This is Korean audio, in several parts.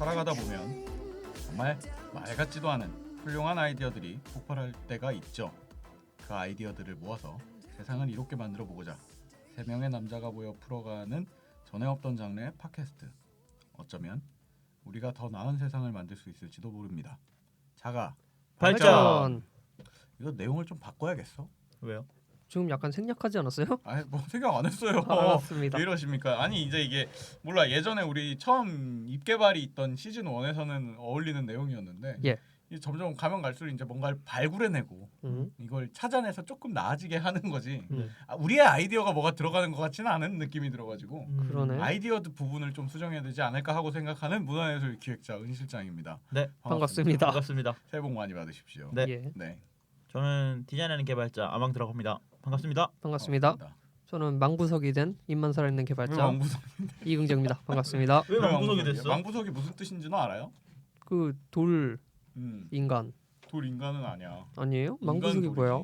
살아가다 보면 정말 말 같지도 않은 훌륭한 아이디어들이 폭발할 때가 있죠. 그 아이디어들을 모아서 세상을 이롭게 만들어 보고자 세 명의 남자가 모여 풀어가는 전에 없던 장르의 팟캐스트. 어쩌면 우리가 더 나은 세상을 만들 수 있을지도 모릅니다. 자가 발전. 이거 내용을 좀 바꿔야겠어. 왜요? 지금 약간 생략하지 않았어요? 아니 뭐 생각 안 했어요. 알았습니다. 왜 이러십니까? 아니 이제 이게 몰라 예전에 우리 처음 입개발이 있던 시즌 1에서는 어울리는 내용이었는데 예. 이제 점점 가면 갈수록 이제 뭔가를 발굴해내고 이걸 찾아내서 조금 나아지게 하는 거지. 우리의 아이디어가 뭐가 들어가는 것 같지는 않은 느낌이 들어가지고 그러네. 아이디어 부분을 좀 수정해야 되지 않을까 하고 생각하는 문화예술 기획자 은 실장입니다. 네, 반갑습니다. 반갑습니다. 새해 복 많이 받으십시오. 네. 예. 네. 저는 디자인하는 개발자 아망 들어갑니다. 반갑습니다. 반갑습니다. 저는 망부석이 된 입만 살아있는 왜 개발자 망부석? 이긍정입니다. 반갑습니다. 왜 망부석이 됐어? 망부석이 무슨 뜻인지는 알아요? 그 돌 인간 돌 인간은 아니야. 아니에요? 인간 망부석이 돌이지. 뭐야?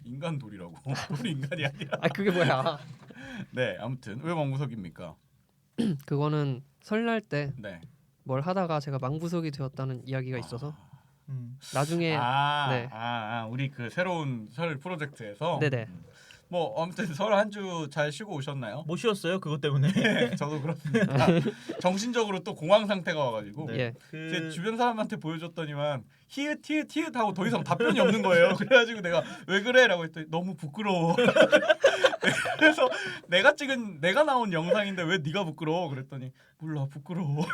인간 돌이라고. 돌 인간이 아니라. 아 그게 뭐야? 네, 아무튼 왜 망부석입니까? 그거는 설날 때 뭘 네. 하다가 제가 망부석이 되었다는 이야기가 있어서 나중에 네. 우리 그 새로운 설 프로젝트에서 네네. 뭐 아무튼 설 한 주 잘 쉬고 오셨나요? 못 쉬었어요 그것 때문에. 네, 저도 그렇습니다. 정신적으로 또 공황 상태가 와가지고 네. 예. 제 주변 사람한테 보여줬더니만 히읗 하고 더 이상 답변이 없는 거예요. 그래가지고 내가 왜 그래라고 했더니 너무 부끄러워. 그래서 내가 나온 영상인데 왜 네가 부끄러워? 그랬더니 몰라 부끄러워.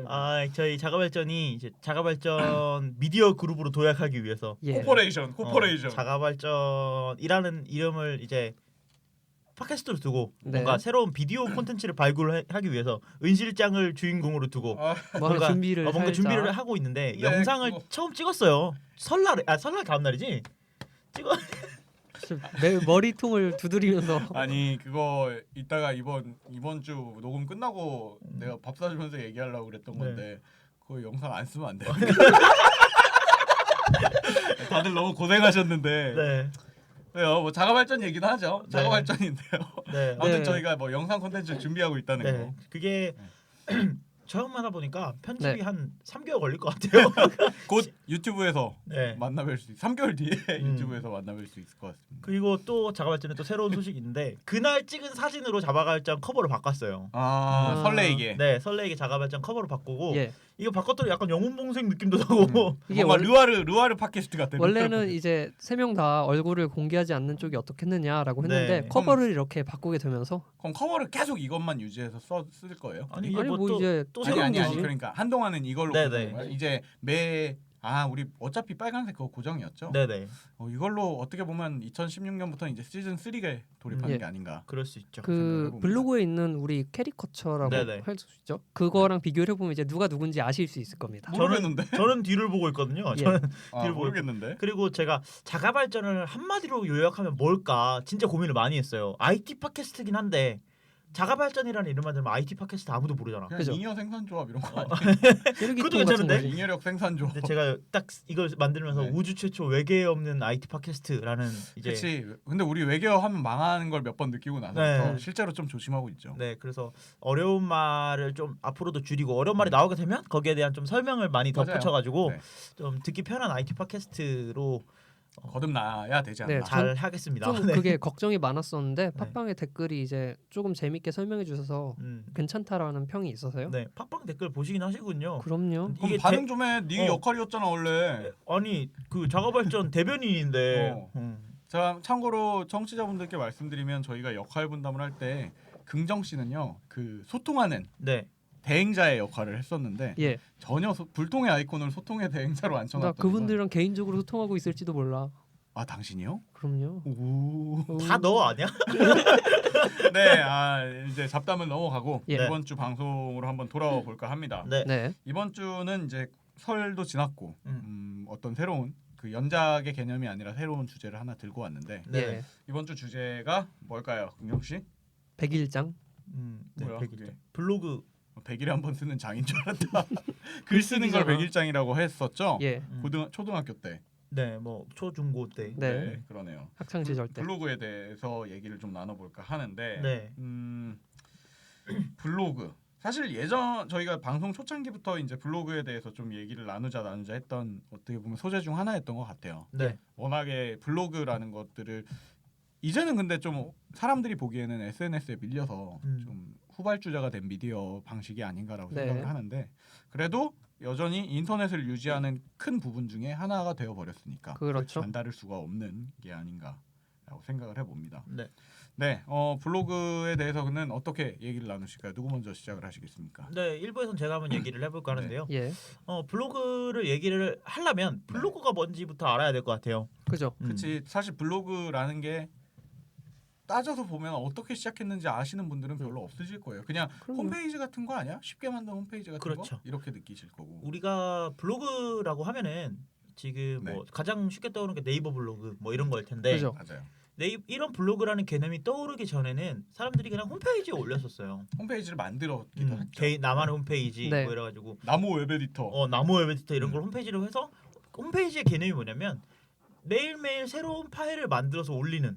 아 저희 자가발전이 이제 자가발전 미디어 그룹으로 도약하기 위해서 예. 코퍼레이션. 자가발전이라는 이름을 이제 팟캐스트로 두고 네. 뭔가 새로운 비디오 콘텐츠를 발굴하기 위해서 은 실장을 주인공으로 두고 뭔가 준비를 뭔가 살짝. 준비를 하고 있는데 네, 영상을 그거. 처음 찍었어요. 설날 다음 날이지. 찍어. 머리통을 두드리면서 아니 그거 이따가 이번 주 녹음 끝나고 내가 밥 사주면서 얘기하려고 그랬던 건데 그거 영상 안 쓰면 안 돼요. 다들 너무 고생하셨는데 네. 왜요? 뭐 자가발전 얘기는 하죠. 네. 자가발전인데요. 네. 아무튼 네. 저희가 뭐 영상 콘텐츠를 준비하고 있다는 네. 거. 그게 처음 하다 보니까 편집이 네. 한 3개월 걸릴 것 같아요. 곧 유튜브에서 네. 만나뵐 수 3개월 뒤에 유튜브에서 만나뵐 수 있을 것 같습니다. 그리고 또 자가발전에 또 새로운 소식이 있는데 그날 찍은 사진으로 자가발전 커버를 바꿨어요. 설레이게. 네, 설레이게 자가발전 커버를 바꾸고 예. 이거 바꿨더니 약간 영웅봉생 느낌도 나고 이게 뭔가 르와르 팟캐스트 같아. 원래는 이제 세 명 다 얼굴을 공개하지 않는 쪽이 어떻겠느냐라고 했는데 네. 커버를 이렇게 바꾸게 되면서 그럼 커버를 계속 이것만 유지해서 쓸 거예요? 아니 아니 뭐 이제 또 새로운 아니 거지. 그러니까 한동안은 이걸로 네네. 고정인 거예요? 이제 우리 어차피 빨간색 그거 고정이었죠? 네네. 이걸로 어떻게 보면 2016년부터 이제 시즌 3가 돌입하는 예. 게 아닌가. 그럴 수 있죠. 그 생각해봅니다. 블로그에 있는 우리 캐리커처라고 네네. 할 수 있죠. 그거랑 비교를 해보면 이제 누가 누군지 아실 수 있을 겁니다. 모르겠는데. 저는 뒤를 보고 있거든요. 예. 저는 뒤를 보고 모르겠는데. 그리고 제가 자가발전을 한마디로 요약하면 뭘까 진짜 고민을 많이 했어요. IT 팟캐스트긴 한데 자가발전이라는 이름만 들으면 IT 팟캐스트 아무도 모르잖아. 그냥 그죠? 잉여 생산조합 이런 거 아니에요? 쓰레기통 그것도 같은 괜찮은데? 거지. 잉여력 생산조합. 근데 제가 딱 이걸 만들면서 네. 우주 최초 외계에 없는 IT 팟캐스트라는 이제 그렇지. 근데 우리 외계어 하면 망하는 걸 몇 번 느끼고 나서부터 네. 실제로 좀 조심하고 있죠. 네, 그래서 어려운 말을 좀 앞으로도 줄이고 어려운 말이 나오게 되면 거기에 대한 좀 설명을 많이 맞아요. 덧붙여가지고 네. 좀 듣기 편한 IT 팟캐스트로 거듭나야 되지 않나. 네, 잘 하겠습니다. 좀 네. 그게 걱정이 많았었는데 팟빵에 댓글이 이제 조금 재밌게 설명해 주셔서 괜찮다라는 평이 있어서요. 네, 팟빵 댓글 보시긴 하시군요. 그럼요. 그럼 이게 반응 좀 해. 네 역할이었잖아 원래. 아니 그 자가발전 대변인인데 자, 참고로 청취자분들께 말씀드리면 저희가 역할 분담을 할 때 긍정 씨는요 그 소통하는 네, 대행자의 역할을 했었는데 예. 전혀 불통의 아이콘을 소통의 대행자로 나 앉혀놨다. 그분들이랑 개인적으로 소통하고 있을지도 몰라. 아 당신이요? 그럼요. 오. 다 너 아니야? 네, 이제 잡담을 넘어가고 예. 이번 주 방송으로 한번 돌아와 볼까 합니다. 네, 네. 이번 주는 이제 설도 지났고 어떤 새로운 그 연작의 개념이 아니라 새로운 주제를 하나 들고 왔는데 네. 예. 이번 주 주제가 뭘까요, 긍정 씨? 백일장. 네, 뭐야, 100일. 그게? 블로그 100일에 한 번 쓰는 장인 줄 알았다. 글 쓰는 걸 글쓰기잖아. 100일장이라고 했었죠. 예. 초등학교 때. 네, 뭐 초중고 때. 네. 그러네요. 학창 시절 때. 블로그에 대해서 얘기를 좀 나눠볼까 하는데 네. 블로그 사실 예전 저희가 방송 초창기부터 이제 블로그에 대해서 좀 얘기를 나누자 했던 어떻게 보면 소재 중 하나였던 것 같아요. 네. 워낙에 블로그라는 것들을 이제는 근데 좀 사람들이 보기에는 SNS에 밀려서 좀 후발주자가 된 미디어 방식이 아닌가라고 네. 생각을 하는데 그래도 여전히 인터넷을 유지하는 큰 부분 중에 하나가 되어 버렸으니까 그렇죠. 남다를 수가 없는 게 아닌가라고 생각을 해봅니다. 네. 네, 블로그에 대해서는 어떻게 얘기를 나누실까요? 누구 먼저 시작을 하시겠습니까? 네, 1부에서는 제가 한번 얘기를 해볼까 하는데요. 예, 블로그를 얘기를 하려면 블로그가 뭔지부터 알아야 될 것 같아요. 그죠. 그렇지. 사실 블로그라는 게 따져서 보면 어떻게 시작했는지 아시는 분들은 별로 없으실 거예요. 그냥 그럼요. 홈페이지 같은 거 아니야? 쉽게 만든 홈페이지 같은 그렇죠. 거 이렇게 느끼실 거고. 우리가 블로그라고 하면은 지금 네. 뭐 가장 쉽게 떠오르는 게 네이버 블로그 뭐 이런 거일 텐데 그죠. 맞아요. 이런 블로그라는 개념이 떠오르기 전에는 사람들이 그냥 홈페이지에 올렸었어요. 홈페이지를 만들었기도 했죠. 나만의 홈페이지 네. 뭐 이래가지고 나무 웹 에디터. 나무 웹 에디터 이런 걸 홈페이지로 해서 홈페이지의 개념이 뭐냐면 매일매일 새로운 파일을 만들어서 올리는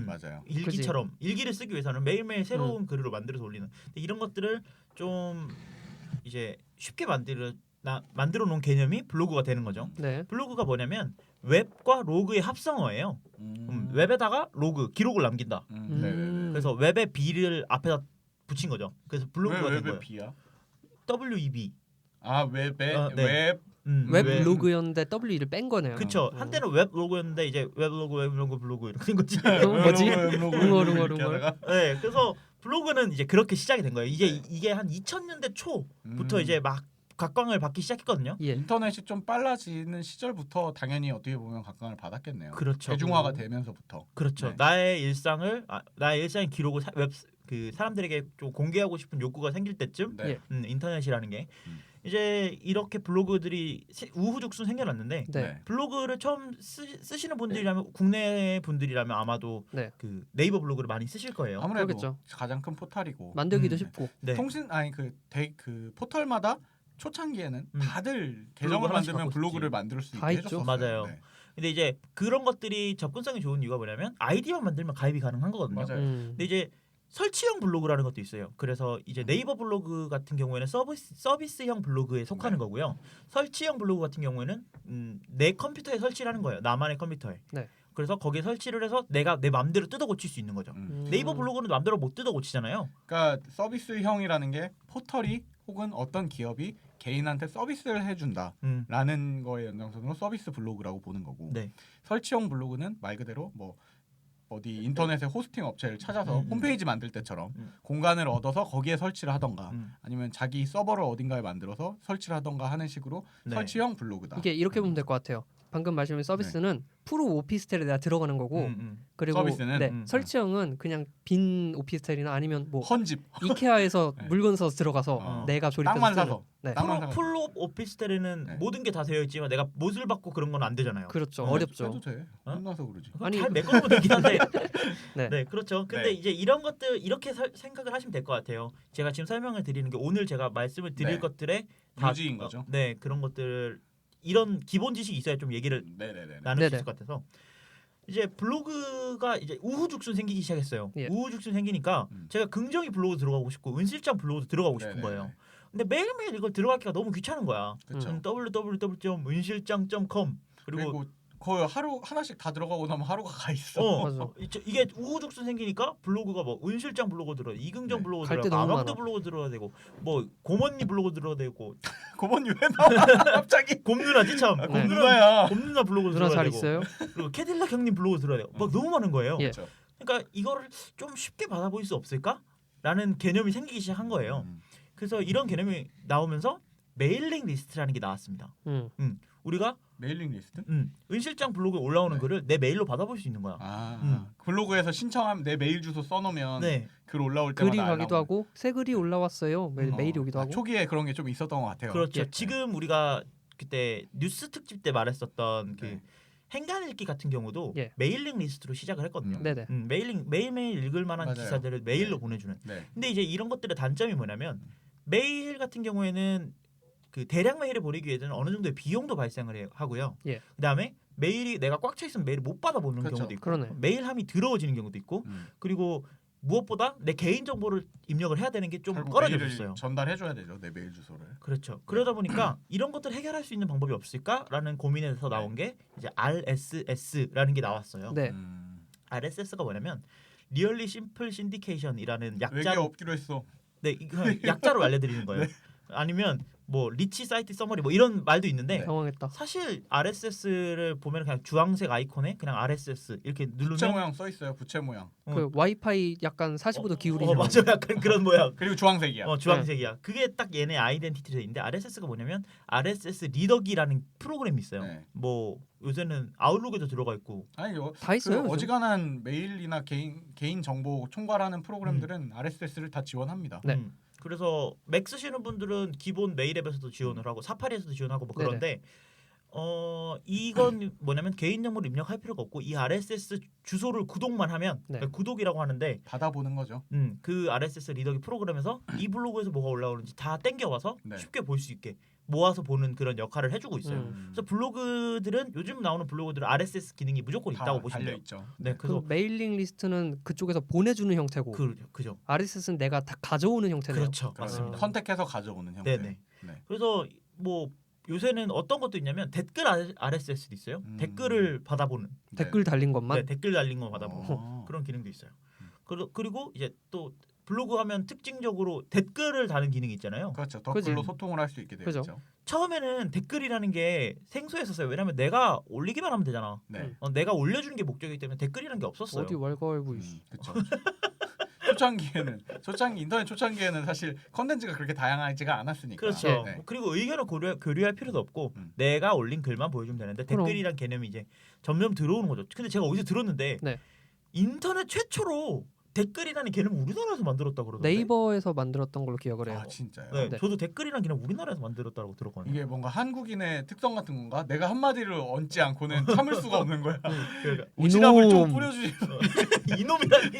맞아요. 일기처럼 일기를 쓰기 위해서는 매일매일 새로운 글을 만들어서 올리는 근데 이런 것들을 좀 이제 쉽게 만들어 놓은 개념이 블로그가 되는 거죠. 네, 블로그가 뭐냐면 웹과 로그의 합성어예요. 웹에다가 로그 기록을 남긴다. 네네네. 그래서 웹의 B를 앞에다 붙인 거죠. 그래서 블로그가 왜 된 웹의 거예요. B야? WEB. 아 웹의 네. 웹. 웹 웹. 로그였는데 W를 뺀 거네요. 그쵸. 한때는 웹 로고였는데 이제 웹 로고 블로그 이렇게 된 거지. 뭐지? 웅얼웅얼 웅얼. 네, 그래서 블로그는 이제 그렇게 시작이 된 거예요. 이게 한 2000년대 초부터 이제 막 각광을 받기 시작했거든요. 예, 인터넷이 좀 빨라지는 시절부터 당연히 어떻게 보면 각광을 받았겠네요. 그렇죠. 대중화가 되면서부터. 그렇죠. 네. 나의 일상의 기록을 사람들에게 좀 공개하고 싶은 욕구가 생길 때쯤 네. 인터넷이라는 게 이제 이렇게 블로그들이 우후죽순 생겨났는데 네, 블로그를 처음 쓰시는 분들이라면 국내 분들이라면 아마도 네. 그 네이버 블로그를 많이 쓰실 거예요. 아무래도 그러겠죠. 가장 큰 포털이고 만들기도 네. 쉽고. 네. 통신 아니 그 포털마다 초창기에는 다들 계정을 블로그 하나씩 만들면 갖고 블로그를 있었지. 만들 수 다 있게 있죠. 해줬었어요. 맞아요. 네. 근데 이제 그런 것들이 접근성이 좋은 이유가 뭐냐면 아이디만 만들면 가입이 가능한 거거든요. 맞아요. 근데 이제 설치형 블로그라는 것도 있어요. 그래서 이제 네이버 블로그 같은 경우에는 서비스형 블로그에 속하는 네. 거고요. 설치형 블로그 같은 경우에는 내 컴퓨터에 설치를 하는 거예요. 나만의 컴퓨터에. 네. 그래서 거기에 설치를 해서 내가 내 마음대로 뜯어 고칠 수 있는 거죠. 네이버 블로그는 마음대로 못 뜯어 고치잖아요. 그러니까 서비스형이라는 게 포털이 혹은 어떤 기업이 개인한테 서비스를 해준다라는 거의 연장선으로 서비스 블로그라고 보는 거고 네. 설치형 블로그는 말 그대로 뭐 어디 인터넷에 호스팅 업체를 찾아서 홈페이지 만들 때처럼 공간을 얻어서 거기에 설치를 하던가 아니면 자기 서버를 어딘가에 만들어서 설치를 하던가 하는 식으로 네. 설치형 블로그다. 이게 이렇게 보면 될 것 같아요. 방금 말씀하신 서비스는 프로 오피스텔에 내가 들어가는 거고 그리고 서비스는? 네, 설치형은 그냥 빈 오피스텔이나 아니면 뭐 헌집 이케아에서 네. 물건 사서 들어가서 내가 조립해서 땅만 쓰는. 사서 네. 땅만 사서 풀로 오피스텔에는 네. 모든 게 다 되어 있지만 내가 못을 받고 그런 건 안 되잖아요. 그렇죠. 해도 어렵죠. 돼. 어? 혼나서 그러지. 아니, 잘 메꿔놓으면 되긴 한데 네. 네 그렇죠. 근데 네. 이제 이런 것들 이렇게 생각을 하시면 될 것 같아요. 제가 지금 설명을 드리는 게 오늘 제가 말씀을 드릴 네. 것들의 유지인 거죠. 네 그런 것들 이런 기본 지식이 있어야 좀 얘기를 네네네. 나눌 수 네네. 있을 것 같아서 이제 블로그가 이제 우후죽순 생기기 시작했어요. 예. 우후죽순 생기니까 제가 긍정이 블로그 들어가고 싶고 은실장 블로그 들어가고 싶은 네네네. 거예요. 근데 매일매일 이걸 들어가기가 너무 귀찮은 거야. 그렇죠. www.은실장.com 그리고 거의 하루 하나씩 다 들어가고 나면 하루가 가 있어. 맞아. 이게 우후죽순 생기니까 블로그가 뭐 은실장 블로그 들어, 이긍정 네. 블로그 갈데 들어, 너무 아망드 많아. 블로그 들어야 되고, 뭐 고모니 블로그 들어야 되고, 고모님 왜 나와? 갑자기 곰누나지 참. 네. 곰누나야. 곰누나 블로그 누나 들어야 잘 되고, 있어요? 그리고 캐딜락 형님 블로그 들어야 되고, 막 너무 많은 거예요. 예. 그렇죠. 그러니까 이거를 좀 쉽게 받아보일 수 없을까?라는 개념이 생기기 시작한 거예요. 그래서 이런 개념이 나오면서 메일링 리스트라는 게 나왔습니다. 우리가 메일링 리스트? 은실장 블로그에 올라오는 네. 글을 내 메일로 받아볼 수 있는 거야. 블로그에서 신청하면 내 메일 주소 써놓으면 네. 글 올라올 때마다 글이 가기도 알람을. 하고 새 글이 올라왔어요. 메일이 오기도 하고. 초기에 그런 게 좀 있었던 것 같아요. 그렇죠. 예. 지금 우리가 그때 뉴스 특집 때 말했었던 그 네. 행간 읽기 같은 경우도 예. 메일링 리스트로 시작을 했거든요. 네네. 매일매일 읽을 만한 맞아요. 기사들을 메일로 네. 보내주는. 네. 근데 이제 이런 것들의 단점이 뭐냐면 메일 같은 경우에는 그 대량 메일을 보내기 위해서는 어느 정도의 비용도 발생을 하고요. 예. 그다음에 메일이 내가 꽉 차 있으면 메일을 못 받아보는 그렇죠. 경우도 있고 그러네. 메일함이 더러워지는 경우도 있고 그리고 무엇보다 내 개인 정보를 입력을 해야 되는 게 좀 결국 꺼려졌어요. 메일을 전달해줘야 되죠, 내 메일 주소를. 그렇죠. 그러다 보니까 이런 것들을 해결할 수 있는 방법이 없을까라는 고민에서 나온 게 이제 RSS라는 게 나왔어요. 네. RSS가 뭐냐면 Really Simple Syndication이라는 왜 이게 약자로 없기로 했어? 네, 이거 약자로 알려드리는 거예요. 아니면 뭐 리치 사이트 서머리 뭐 이런 말도 있는데 당황했다. 사실 RSS를 보면 그냥 주황색 아이콘에 그냥 RSS 이렇게 부채 누르면 모양 써 있어요. 부채 모양. 그 와이파이 약간 45도 기울이는. 맞아, 약간 그런 모양. 그리고 주황색이야. 주황색이야. 그게 딱 얘네 아이덴티티가 있는데 RSS가 뭐냐면 RSS 리더기라는 프로그램이 있어요. 네. 뭐 요새는 아웃룩에도 들어가 있고. 아니 다 있어요. 그 요즘. 어지간한 메일이나 개인 정보 총괄하는 프로그램들은 RSS를 다 지원합니다. 네. 그래서 맥 쓰시는 분들은 기본 메일 앱에서도 지원을 하고 사파리에서도 지원하고 뭐 그런데 이건 뭐냐면 개인 정보를 입력할 필요가 없고 이 RSS 주소를 구독만 하면 네. 그러니까 구독이라고 하는데 받아보는 거죠. 그 RSS 리더기 프로그램에서 이 블로그에서 뭐가 올라오는지 다 땡겨와서 네. 쉽게 볼 수 있게 모아서 보는 그런 역할을 해주고 있어요. 그래서 블로그들은 요즘 나오는 블로그들은 RSS 기능이 무조건 있다고 보시면 돼요. 있죠. 네, 그 그래서 메일링 리스트는 그쪽에서 보내주는 형태고 그죠. RSS는 내가 다 가져오는 형태네요. 그렇죠, 맞습니다. 선택해서 가져오는 형태. 네네. 네. 그래서 뭐 요새는 어떤 것도 있냐면 댓글 RSS도 있어요. 댓글을 받아보는. 댓글 달린 것만. 네, 댓글 달린 거 받아보는 어. 그런 기능도 있어요. 그리고 이제 또 블로그 하면 특징적으로 댓글을 다는 기능이 있잖아요. 그렇죠. 댓글로 그지? 소통을 할 수 있게 되어 그죠? 있죠. 처음에는 댓글이라는 게 생소했었어요. 왜냐면 내가 올리기만 하면 되잖아. 네. 내가 올려주는 게 목적이기 때문에 댓글이라는 게 없었어요. 어디 왈가왈부. 그렇죠. 인터넷 초창기에는 사실 컨텐츠가 그렇게 다양하지가 않았으니까. 그렇죠. 네. 그리고 의견을 교류할 필요도 없고 내가 올린 글만 보여주면 되는데 그럼. 댓글이란 개념이 이제 점점 들어오는 거죠. 근데 제가 어디서 들었는데 네. 인터넷 최초로 댓글이라는 개념을 우리나라에서 만들었다 그러던데. 네이버에서 만들었던 걸로 기억을 해요. 아 진짜요? 네, 네. 저도 댓글이라는 개념 우리나라에서 만들었다고 들었거든요. 이게 뭔가 한국인의 특성 같은 건가? 내가 한마디를 얹지 않고는 참을 수가 없는 거야. 그러니까 오지랖을 좀 이놈. 뿌려주지. 이놈이라니.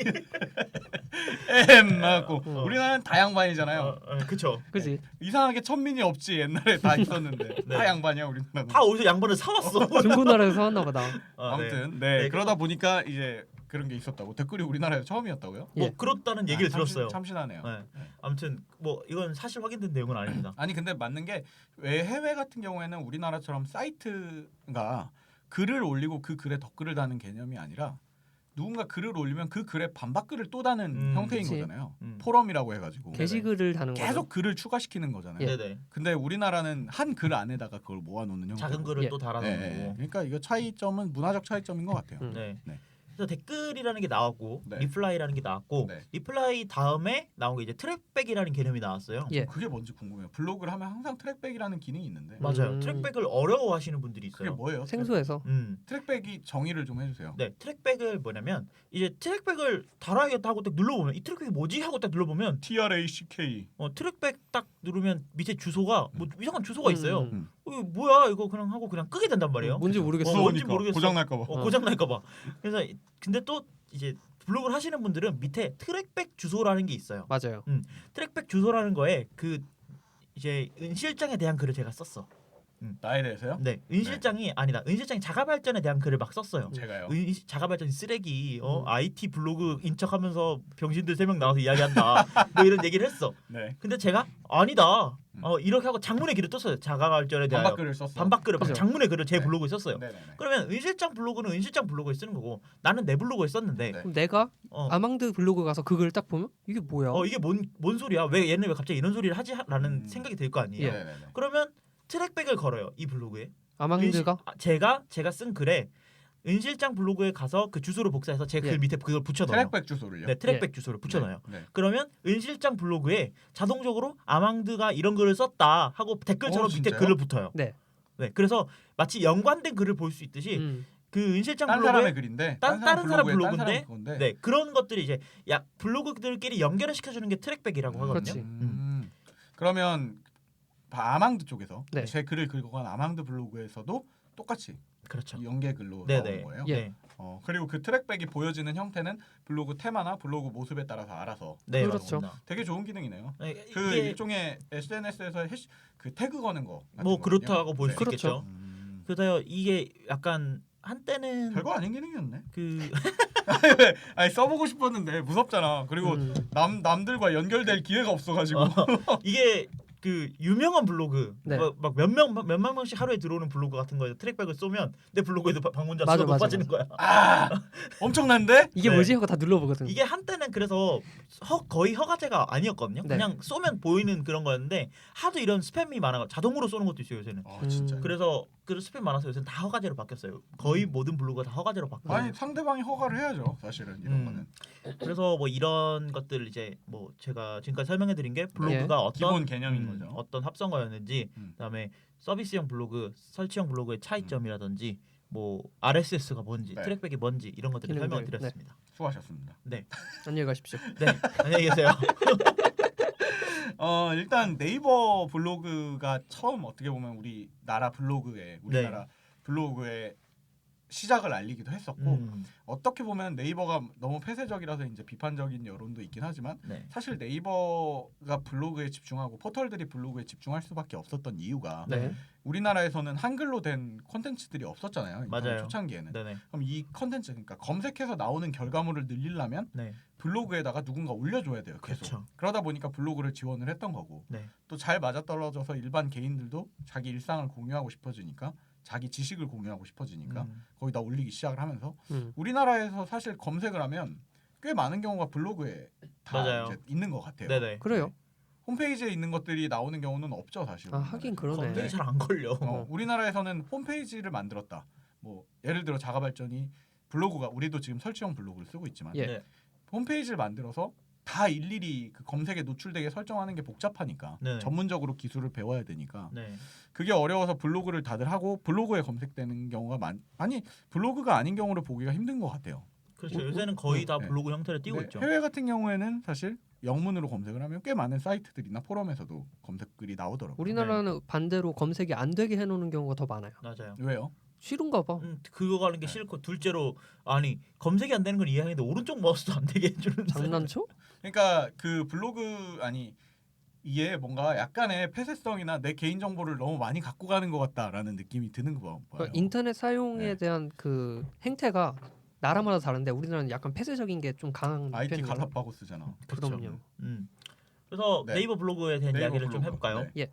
하고 우리나라는 다양반이잖아요. 그쵸. 그지? 이상하게 천민이 없지. 옛날에 다 있었는데 네. 다 양반이야 우리나라는. 다 어디서 양반을 사왔어. 중고나라에서 사왔나 보다. 아무튼 네. 네, 그러다 보니까 이제 그런 게 있었다고. 댓글이 우리나라에서 처음이었다고요? 뭐 예. 그렇다는 얘기를 들었어요. 참신하네요. 네. 아무튼 뭐 이건 사실 확인된 내용은 아닙니다. 아니 근데 맞는 게 왜 해외 같은 경우에는 우리나라처럼 사이트가 글을 올리고 그 글에 댓글을 다는 개념이 아니라 누군가 글을 올리면 그 글에 반박글을 또 다는 형태인 그치. 거잖아요. 포럼이라고 해가지고 게시글을 다는 거죠. 계속 글을 추가시키는 거잖아요. 네네. 근데 우리나라는 한 글 안에다가 그걸 모아놓는 형태. 작은 글을 예. 또 달아놓는 거고. 그러니까 이거 차이점은 문화적 차이점인 것 같아요. 네. 네. 그래서 댓글이라는 게 나왔고 네. 리플라이라는 게 나왔고 네. 리플라이 다음에 나온 게 이제 트랙백이라는 개념이 나왔어요. 예. 그게 뭔지 궁금해요. 블로그를 하면 항상 트랙백이라는 기능이 있는데 맞아요. 트랙백을 어려워하시는 분들이 그게 있어요. 뭐예요? 생소해서. 트랙백이 정의를 좀 해주세요. 네, 트랙백을 뭐냐면 이제 트랙백을 달아야겠다 하고 딱 눌러보면 이 트랙백이 뭐지 하고 딱 눌러보면 TRACK. 트랙백 딱 누르면 밑에 주소가 뭐 이상한 주소가 있어요. 이거 뭐야 이거 그냥 하고 그냥 끄게 된단 말이에요. 뭔지 모르겠어. 뭔지 모르겠어. 고장 날까봐. 고장 날까봐. 그래서 근데 또 이제 블로그를 하시는 분들은 밑에 트랙백 주소라는 게 있어요. 맞아요. 트랙백 주소라는 거에 그 이제 은실장에 대한 글을 제가 썼어. 나에 대해서요? 네, 은실장이 아니다. 은실장이 자가발전에 대한 글을 막 썼어요. 제가요. 자가발전 쓰레기, IT 블로그 인척하면서 병신들 3명 나와서 이야기한다. 뭐 이런 얘기를 했어. 네. 근데 제가 아니다. 이렇게 하고 장문의 글을 썼어요. 자가발전에 대한 반박글을 썼어. 반박글을 막 그죠. 장문의 글을 제 네. 블로그에 썼어요. 네네네. 그러면 은실장 블로그는 은실장 블로그에 쓰는 거고 나는 내 블로그에 썼는데 네. 그럼 내가 아망드 블로그 가서 그걸 딱 보면 이게 뭐야? 이게 뭔 소리야? 왜 얘는 왜 갑자기 이런 소리를 하지라는 생각이 들 거 아니에요. 예. 네네네. 그러면 트랙백을 걸어요. 이 블로그에. 아망드가 제가 쓴 글에 은실장 블로그에 가서 그 주소를 복사해서 제 글 예. 밑에 그걸 붙여넣어요. 트랙백 주소를요. 네, 트랙백 주소를 붙여넣어요. 네. 그러면 은실장 블로그에 자동적으로 아망드가 이런 글을 썼다 하고 댓글처럼 밑에 진짜요? 글을 붙어요. 네. 네, 그래서 마치 연관된 글을 볼 수 있듯이 그 은실장 딴 블로그에 사람의 글인데 다른 사람 블로그인데 건데. 네, 그런 것들이 이제 블로그들끼리 연결을 시켜주는 게 트랙백이라고 하거든요. 그렇지. 그러면 아망드 쪽에서 네. 제 글을 긁어간 아망드 블로그에서도 똑같이 그렇죠. 연계 글로 네네. 나오는 거예요. 예. 네. 그리고 그 트랙백이 보여지는 형태는 블로그 테마나 블로그 모습에 따라서 알아서. 네, 그렇죠. 맞습니다. 되게 좋은 기능이네요. 네, 그 이게 일종의 SNS에서 그 태그 거는 거. 같은 뭐 거거든요. 그렇다고 볼 수 네. 그렇죠. 있겠죠. 그래서 이게 약간 한때는 별거 아닌 기능이었네. 그 아니 써보고 싶었는데 무섭잖아. 그리고 남들과 연결될 기회가 없어가지고. 이게 그 유명한 블로그 네. 막 몇만 명씩 하루에 들어오는 블로그 같은 거에서 트랙백을 쏘면 내 블로그에도 방문자 수가 맞아, 높아지는 맞아. 거야. 아 엄청난데? 이게 네. 뭐지 하고 다 눌러보거든. 이게 한때는 그래서 거의 허가제가 아니었거든요. 네. 그냥 쏘면 보이는 그런 거였는데 하도 이런 스팸이 많아 자동으로 쏘는 것도 있어요 요새는. 진짜. 그래서 그 스팸 많아서 요새는 다 허가제로 바뀌었어요. 거의 모든 블로그가 다 허가제로 바뀌었어요. 아니 상대방이 허가를 해야죠. 사실은 이런 거는. 그래서 뭐 이런 것들을 이제 뭐 제가 지금까지 설명해드린 게 블로그가 어떤 기본 개념인 거죠. 어떤 합성어였는지, 그다음에 서비스형 블로그, 설치형 블로그의 차이점이라든지, 뭐 RSS가 뭔지, 네. 트랙백이 뭔지 이런 것들을 기능들, 설명을 드렸습니다. 수고하셨습니다. 네, 안녕히 가십시오. 네, 안녕히 계세요. 일단 네이버 블로그가 처음 어떻게 보면 우리나라 블로그의 시작을 알리기도 했었고 어떻게 보면 네이버가 너무 폐쇄적이라서 이제 비판적인 여론도 있긴 하지만 네. 사실 네이버가 블로그에 집중하고 포털들이 블로그에 집중할 수밖에 없었던 이유가 네. 우리나라에서는 한글로 된 콘텐츠들이 없었잖아요. 맞아요. 초창기에는. 네네. 그럼 이 콘텐츠 그러니까 검색해서 나오는 결과물을 늘리려면 네. 블로그에다가 누군가 올려줘야 돼요. 계속. 그렇죠. 그러다 보니까 블로그를 지원을 했던 거고 네. 또 잘 맞아떨어져서 일반 개인들도 자기 일상을 공유하고 싶어지니까 자기 지식을 공유하고 싶어지니까 거기다 올리기 시작을 하면서 우리나라에서 사실 검색을 하면 꽤 많은 경우가 블로그에 다 맞아요. 이제 있는 것 같아요. 네네. 그래요? 홈페이지에 있는 것들이 나오는 경우는 없죠 사실. 아 하긴 그러네. 검색이 잘 안 걸려. 우리나라에서는 홈페이지를 만들었다. 뭐 예를 들어 자가발전이 블로그가 우리도 지금 설치형 블로그를 쓰고 있지만 예. 네. 홈페이지를 만들어서 다 일일이 그 검색에 노출되게 설정하는 게 복잡하니까 네네. 전문적으로 기술을 배워야 되니까 네. 그게 어려워서 블로그를 다들 하고 블로그에 검색되는 경우가 아니 블로그가 아닌 경우를 보기가 힘든 것 같아요. 그렇죠. 요새는 거의 다 네. 블로그 형태를 띄고 있죠. 해외 같은 경우에는 사실 영문으로 검색을 하면 꽤 많은 사이트들이나 포럼에서도 검색글이 나오더라고요. 우리나라는 반대로 검색이 안 되게 해놓는 경우가 더 많아요. 맞아요. 왜요? 싫은가 봐. 그거 가는 게 싫고 둘째로 아니 검색이 안 되는 건 이해하는데 오른쪽 마우스도 안 되게 해주는 장난쳐? 그러니까 그 블로그 아니 이게 뭔가 약간의 폐쇄성이나 내 개인 정보를 너무 많이 갖고 가는 것 같다라는 느낌이 드는 거 봐요. 그러니까 인터넷 사용에 네. 대한 그 행태가 나라마다 다른데 우리나라는 약간 폐쇄적인 게 좀 강한 IT 편이에요. 갈라파고스잖아. 그럼요. 그래서 네. 네이버 블로그에 대한 네이버 이야기를 좀 블로그. 해볼까요? 예.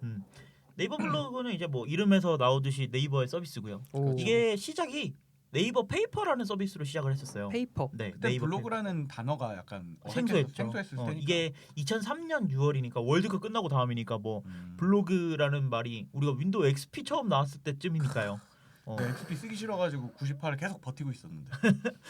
네이버 블로그는 이제 뭐 이름에서 나오듯이 네이버의 서비스고요. 오. 이게 시작이 네이버 페이퍼라는 서비스로 시작을 했었어요. 페이퍼. 네, 그때 네이버 블로그라는 단어가 약간 생소했죠. 생소했을 테니까. 이게 2003년 6월이니까 월드컵 끝나고 다음이니까 뭐 블로그라는 말이 우리가 윈도우 XP 처음 나왔을 때쯤이니까요. 네, XP 쓰기 싫어가지고 98을 계속 버티고 있었는데.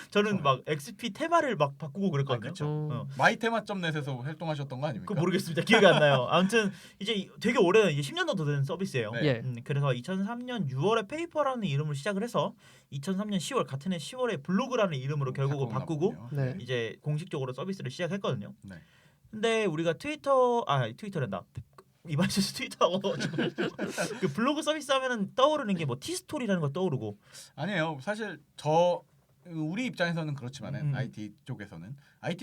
저는 막 XP 테마를 막 바꾸고 그랬거든요. 그렇죠. 마이테마.net에서 활동하셨던 거 아닙니까? 그거 모르겠습니다. 기억이 안 나요. 아무튼 이제 되게 오래된 이제 10년 정도 된 서비스예요. 네. 예. 그래서 2003년 6월에 페이퍼라는 이름으로 시작을 해서 2003년 10월 같은 해 10월에 블로그라는 이름으로 결국은 바꾸고 네. 이제 공식적으로 서비스를 시작했거든요. 네. 근데 우리가 트위터란다. 이발소에서 트위터하고 그 블로그 서비스 하면은 떠오르는 게 뭐 티스토리라는 거 떠오르고 아니에요. 사실 우리 입장에서는 그렇지만은 IT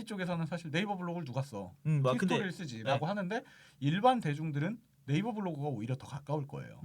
쪽에서는 사실 네이버 블로그를 누가 써? 티스토리를 쓰지라고 하는데 일반 대중들은 네이버 블로그가 오히려 더 가까울 거예요.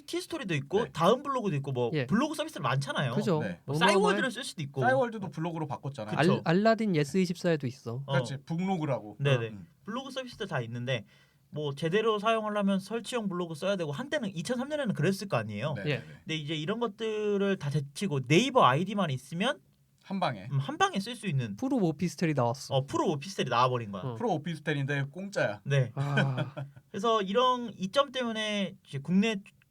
티스토리도 있고 네. 다음 블로그도 있고 뭐 예. 블로그 서비스들 많잖아요. 그죠. 네. 뭐 싸이월드를 쓸 수도 있고. 싸이월드도 블로그로 바꿨잖아요. 그쵸. 알라딘 예스24에도 있어. 그렇지. 북로그라고. 네네. 블로그 서비스들 다 있는데 뭐 제대로 사용하려면 설치형 블로그 써야 되고 한때는 2003년에는 그랬을 거 아니에요. 네. 예. 네. 근데 이제 이런 것들을 다 제치고 네이버 아이디만 있으면 한 방에. 한 방에 쓸 수 있는 프로 오피스텔이 나왔어. 프로 오피스텔이 나와버린 거야. 프로 오피스텔인데 공짜야. 네. 아, 그래서 이런 이점 때문에 이제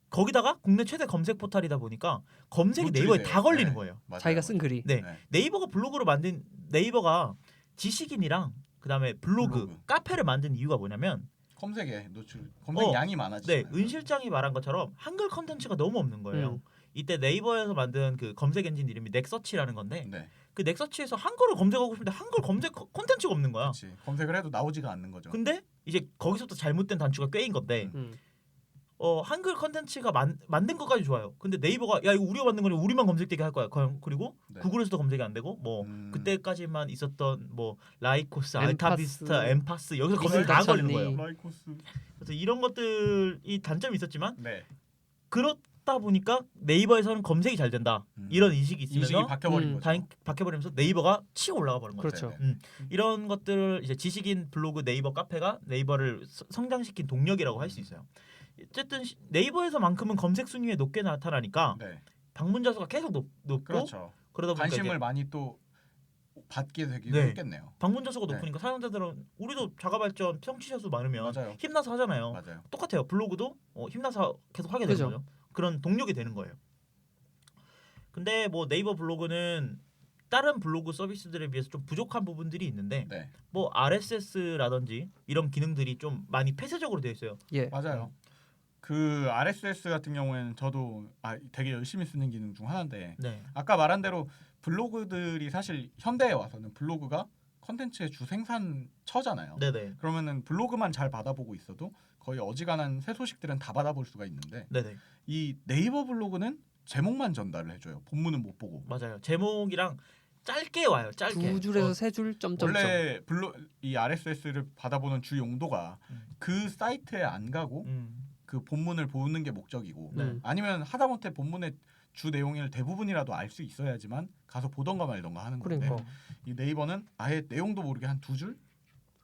거기다가 국내 최대 검색 포털이다 보니까 검색이 노출이 네이버에 돼요. 다 걸리는 네. 거예요. 맞아요. 자기가 쓴 글이. 네. 네. 네이버가 블로그로 만든 네이버가 지식인이랑 그다음에 블로그. 카페를 만든 이유가 뭐냐면 검색 양이 많아지잖아요. 네, 은 실장이 말한 것처럼 한글 컨텐츠가 너무 없는 거예요. 이때 네이버에서 만든 그 검색 엔진 이름이 넥서치라는 건데 네. 그 넥서치에서 한글을 검색하고 싶은데 한글 검색 콘텐츠가 없는 거야. 그렇지. 검색을 해도 나오지가 않는 거죠. 근데 이제 거기서부터 잘못된 단추가 꿰인 건데 한글 컨텐츠가 만든 것까지 좋아요. 근데 네이버가 야 이거 우리가 만든 거니 우리만 검색되게 할 거야. 그리고 네. 구글에서도 검색이 안 되고 뭐 그때까지만 있었던 뭐 라이코스, 엠파스, 알타비스타, 엠파스 여기서 검색이 다 걸리는 거예요. 라이코스. 그래서 이런 것들이 단점이 있었지만 네. 하다 보니까 네이버에서는 검색이 잘 된다 이런 인식이 있으면서 인식이 바뀌어버린 거죠. 바뀌어버리면서 네이버가 치고 올라가 버린 거죠. 그렇죠. 이런 것들을 이제 지식인 블로그 네이버 카페가 네이버를 성장시킨 동력이라고 할 수 있어요. 어쨌든 네이버에서만큼은 검색 순위에 높게 나타나니까 네. 방문자 수가 계속 높고 그렇죠. 그러다 보니까 관심을 이제 많이 또 받게 되기도 네. 했겠네요. 방문자 수가 네. 높으니까 사용자들은 우리도 자가발전 청취자 수 많으면 맞아요. 힘나서 하잖아요. 맞아요. 똑같아요. 블로그도 힘나서 계속 하게 되는 그죠. 거죠. 그런 동력이 되는 거예요. 근데 뭐 네이버 블로그는 다른 블로그 서비스들에 비해서 좀 부족한 부분들이 있는데 네. 뭐 RSS라든지 이런 기능들이 좀 많이 폐쇄적으로 되어 있어요. 예. 맞아요. 그 RSS 같은 경우에는 저도 되게 열심히 쓰는 기능 중 하나인데 네. 아까 말한 대로 블로그들이 사실 현대에 와서는 블로그가 컨텐츠의 주 생산처잖아요. 네네. 그러면은 블로그만 잘 받아보고 있어도 거의 어지간한 새 소식들은 다 받아볼 수가 있는데 네네. 이 네이버 블로그는 제목만 전달을 해줘요. 본문은 못 보고. 맞아요. 제목이랑 짧게 와요. 짧게. 2줄에서 3줄 점점점. 원래 이 RSS를 받아보는 주 용도가 그 사이트에 안 가고 그 본문을 보는 게 목적이고 네. 아니면 하다못해 본문의 주 내용을 대부분이라도 알 수 있어야지만 가서 보던가 말던가 하는 건데 그러니까. 이 네이버는 아예 내용도 모르게 한 2줄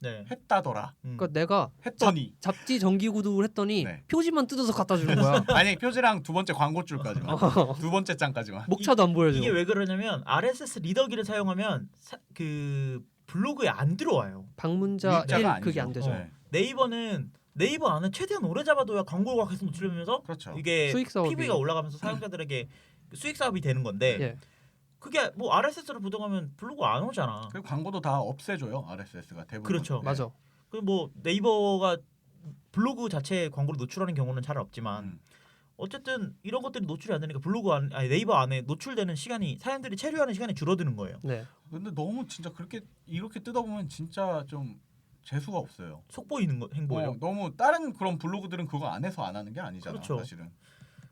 네. 했다더라 그러니까 내가 했더니 잡지 정기 구독을 했더니 네. 표지만 뜯어서 갖다 주는 거야. 아니 표지랑 두 번째 광고줄까지만 두 번째 장까지만 목차도 안 보여줘. 이게 왜 그러냐면 RSS 리더기를 사용하면 그 블로그에 안 들어와요. 방문자 일자가 1 그게 안 아니죠. 되죠. 네. 네이버는 네이버 안에 최대한 오래 잡아둬야 광고가 계속 노출되면서 그렇죠. 이게 수익 사업이. PV가 올라가면서 사용자들에게 수익 사업이 되는 건데 예. 그게 뭐 RSS로 부동하면 블로그 안 오잖아. 그리고 광고도 다 없애줘요 RSS가 대부분. 그렇죠. 네. 맞아. 그 뭐 네이버가 블로그 자체에 광고를 노출하는 경우는 잘 없지만 음. 어쨌든 이런 것들이 노출이 안 되니까 네이버 안에 노출되는 시간이 사람들이 체류하는 시간이 줄어드는 거예요. 네. 근데 너무 진짜 그렇게 이렇게 뜯어보면 진짜 좀 재수가 없어요. 속보이는 행보예요. 너무 다른 그런 블로그들은 그거 안 해서 안 하는 게 아니잖아. 그렇죠. 사실은.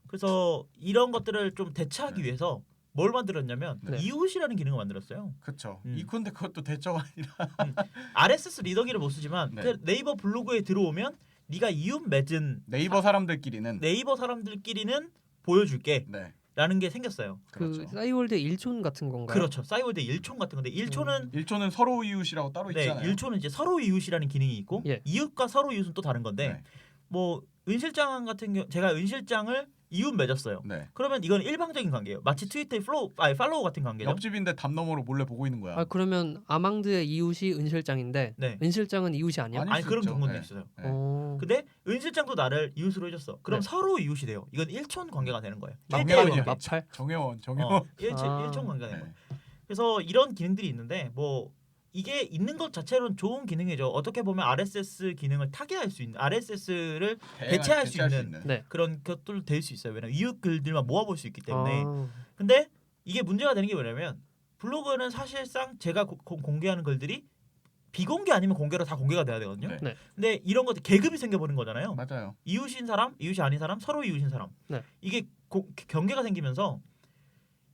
그래서 이런 것들을 좀 대체하기 네. 위해서 뭘 만들었냐면 네. 이웃이라는 기능을 만들었어요. 그렇죠. 음. 이 근데 그것도 대처가 아니라 RSS 리더기를 못 쓰지만 네. 그 네이버 블로그에 들어오면 네가 이웃 맺은 네이버 사람들끼리는 네이버 사람들끼리는 보여줄게 네. 라는 게 생겼어요. 그 그렇죠. 싸이월드 1촌 같은 건가요? 그렇죠. 싸이월드 1촌 같은 건데 1촌은 1초는 서로 이웃이라고 따로 네, 있잖아요. 1초는 이제 서로 이웃이라는 기능이 있고 예. 이웃과 서로 이웃은 또 다른 건데 네. 뭐 은실장 같은 경우 제가 은실장을 이웃 맺었어요. 네. 그러면 이건 일방적인 관계예요. 마치 트위터의 팔로우 같은 관계죠. 옆집인데 담 너머로 몰래 보고 있는 거야. 아 그러면 아망드의 이웃이 은실장인데 네. 은실장은 이웃이 아니야? 아닐 아니 수 그런 있죠. 경우도 네. 있어요. 네. 근데 은실장도 나를 이웃으로 해줬어. 그럼 네. 서로 이웃이 돼요. 이건 1촌 관계가 되는 거예요. 정혜원이야. 1대1 관계. 마팔? 정혜원. 1촌 관계가 되는 거예요. 그래서 이런 기능들이 있는데 뭐 이게 있는 것 자체로는 좋은 기능이죠. 어떻게 보면 RSS 기능을 타개할 수 있는 RSS를 대체할 수 있는 네. 그런 것들 될 수 있어요. 왜냐면 이웃 글들만 모아볼 수 있기 때문에. 아, 근데 이게 문제가 되는 게 뭐냐면 블로그는 사실상 제가 공개하는 글들이 비공개 아니면 공개로 다 공개가 돼야 되거든요. 네. 네. 근데 이런 것들 계급이 생겨버린 거잖아요. 맞아요. 이웃인 사람, 이웃이 아닌 사람, 서로 이웃인 사람. 네. 이게 경계가 생기면서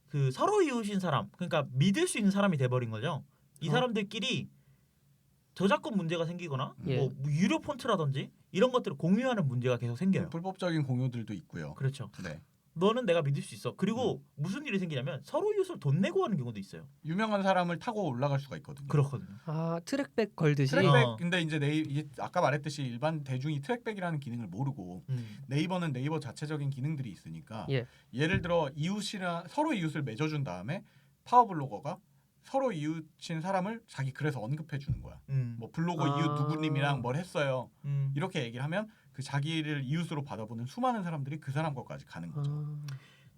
그 서로 이웃인 사람, 그러니까 믿을 수 있는 사람이 돼버린 거죠. 이 사람들끼리 저작권 문제가 생기거나 예. 뭐 유료 폰트라든지 이런 것들을 공유하는 문제가 계속 생겨요. 불법적인 공유들도 있고요. 그렇죠. 네. 너는 내가 믿을 수 있어. 그리고 무슨 일이 생기냐면 서로 이웃을 돈 내고 하는 경우도 있어요. 유명한 사람을 타고 올라갈 수가 있거든요. 그렇거든요. 아 트랙백 걸듯이. 트랙백 어. 근데 이제 이게 아까 말했듯이 일반 대중이 트랙백이라는 기능을 모르고 네이버는 네이버 자체적인 기능들이 있으니까 예. 예를 들어 이웃이랑 서로 이웃을 맺어준 다음에 파워블로거가 서로 이웃인 사람을 자기 글에서 언급해 주는 거야. 뭐 블로그 이웃 누구님이랑 뭘 했어요. 이렇게 얘기를 하면 그 자기를 이웃으로 받아보는 수많은 사람들이 그 사람 것까지 가는 거죠.